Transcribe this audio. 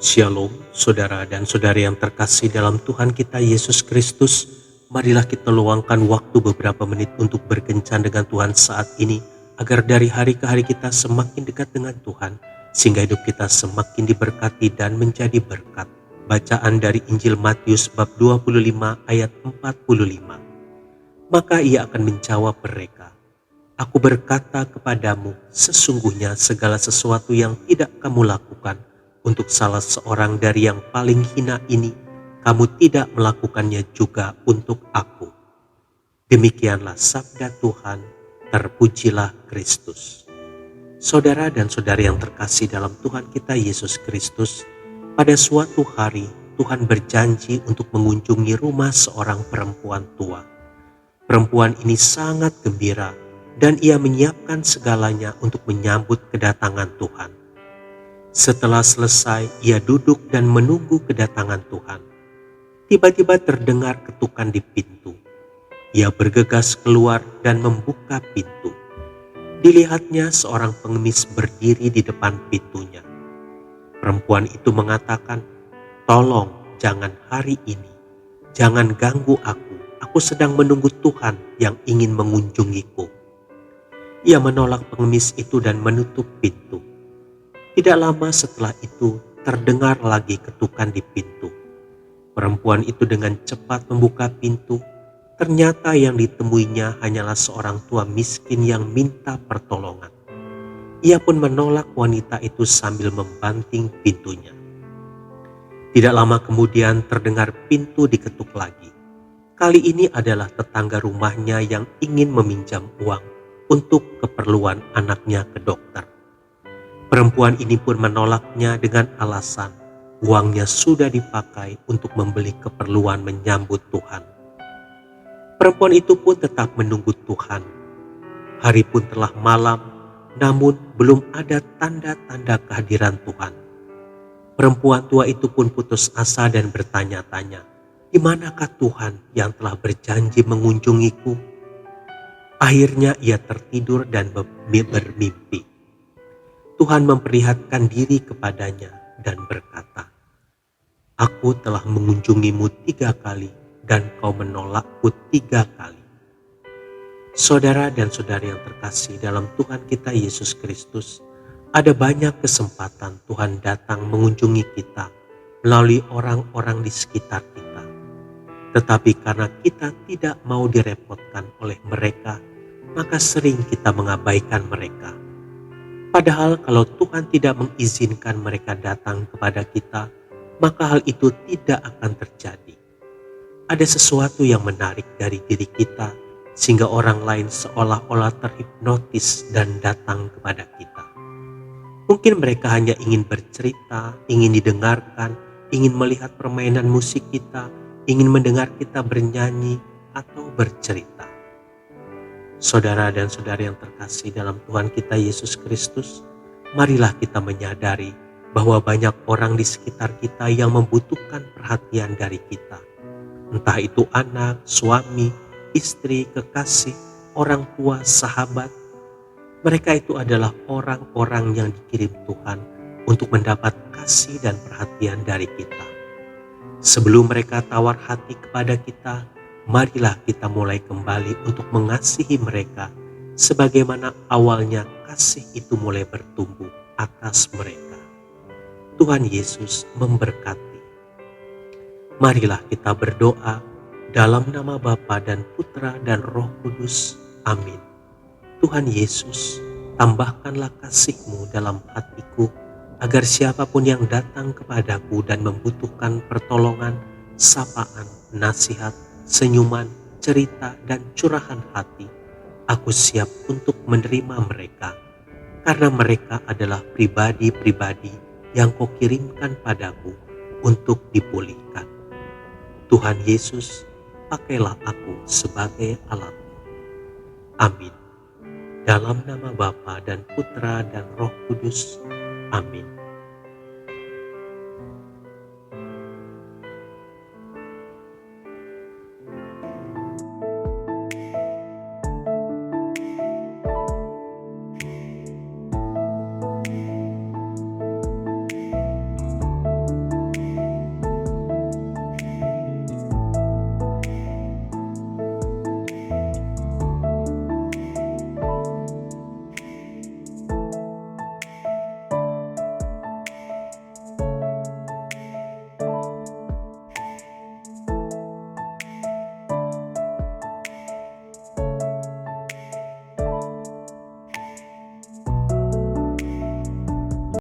Shalom, saudara dan saudari yang terkasih dalam Tuhan kita Yesus Kristus. Marilah kita luangkan waktu beberapa menit untuk berkencan dengan Tuhan saat ini, agar dari hari ke hari kita semakin dekat dengan Tuhan, sehingga hidup kita semakin diberkati dan menjadi berkat. Bacaan dari Injil Matius bab 25 ayat 45. Maka ia akan menjawab mereka, "Aku berkata kepadamu, sesungguhnya segala sesuatu yang tidak kamu lakukan untuk salah seorang dari yang paling hina ini, kamu tidak melakukannya juga untuk aku." Demikianlah sabda Tuhan, terpujilah Kristus. Saudara dan saudari yang terkasih dalam Tuhan kita Yesus Kristus, pada suatu hari Tuhan berjanji untuk mengunjungi rumah seorang perempuan tua. Perempuan ini sangat gembira dan ia menyiapkan segalanya untuk menyambut kedatangan Tuhan. Setelah selesai, ia duduk dan menunggu kedatangan Tuhan. Tiba-tiba terdengar ketukan di pintu. Ia bergegas keluar dan membuka pintu. Dilihatnya seorang pengemis berdiri di depan pintunya. Perempuan itu mengatakan, "Tolong, jangan hari ini. Jangan ganggu aku. Aku sedang menunggu Tuhan yang ingin mengunjungiku." Ia menolak pengemis itu dan menutup pintu. Tidak lama setelah itu terdengar lagi ketukan di pintu. Perempuan itu dengan cepat membuka pintu. Ternyata yang ditemuinya hanyalah seorang tua miskin yang minta pertolongan. Ia pun menolak wanita itu sambil membanting pintunya. Tidak lama kemudian terdengar pintu diketuk lagi. Kali ini adalah tetangga rumahnya yang ingin meminjam uang untuk keperluan anaknya ke dokter. Perempuan ini pun menolaknya dengan alasan uangnya sudah dipakai untuk membeli keperluan menyambut Tuhan. Perempuan itu pun tetap menunggu Tuhan. Hari pun telah malam, namun belum ada tanda-tanda kehadiran Tuhan. Perempuan tua itu pun putus asa dan bertanya-tanya, "Di manakah Tuhan yang telah berjanji mengunjungiku?" Akhirnya ia tertidur dan bermimpi. Tuhan memperlihatkan diri kepadanya dan berkata, "Aku telah mengunjungimu 3 kali dan kau menolakku 3 kali." Saudara dan saudari yang terkasih dalam Tuhan kita Yesus Kristus, ada banyak kesempatan Tuhan datang mengunjungi kita melalui orang-orang di sekitar kita. Tetapi karena kita tidak mau direpotkan oleh mereka, maka sering kita mengabaikan mereka. Padahal kalau Tuhan tidak mengizinkan mereka datang kepada kita, maka hal itu tidak akan terjadi. Ada sesuatu yang menarik dari diri kita, sehingga orang lain seolah-olah terhipnotis dan datang kepada kita. Mungkin mereka hanya ingin bercerita, ingin didengarkan, ingin melihat permainan musik kita, ingin mendengar kita bernyanyi atau bercerita. Saudara dan saudari yang terkasih dalam Tuhan kita Yesus Kristus, marilah kita menyadari bahwa banyak orang di sekitar kita yang membutuhkan perhatian dari kita. Entah itu anak, suami, istri, kekasih, orang tua, sahabat. Mereka itu adalah orang-orang yang dikirim Tuhan untuk mendapat kasih dan perhatian dari kita. Sebelum mereka tawar hati kepada kita, marilah kita mulai kembali untuk mengasihi mereka sebagaimana awalnya kasih itu mulai bertumbuh atas mereka. Tuhan Yesus memberkati. Marilah kita berdoa dalam nama Bapa dan Putra dan Roh Kudus. Amin. Tuhan Yesus, tambahkanlah kasih-Mu dalam hatiku, agar siapapun yang datang kepadaku dan membutuhkan pertolongan, sapaan, nasihat, senyuman, cerita, dan curahan hati, aku siap untuk menerima mereka, karena mereka adalah pribadi-pribadi yang Kau kirimkan padaku untuk dipulihkan. Tuhan Yesus, pakailah aku sebagai alat-Mu. Amin. Dalam nama Bapa dan Putra dan Roh Kudus. Amin.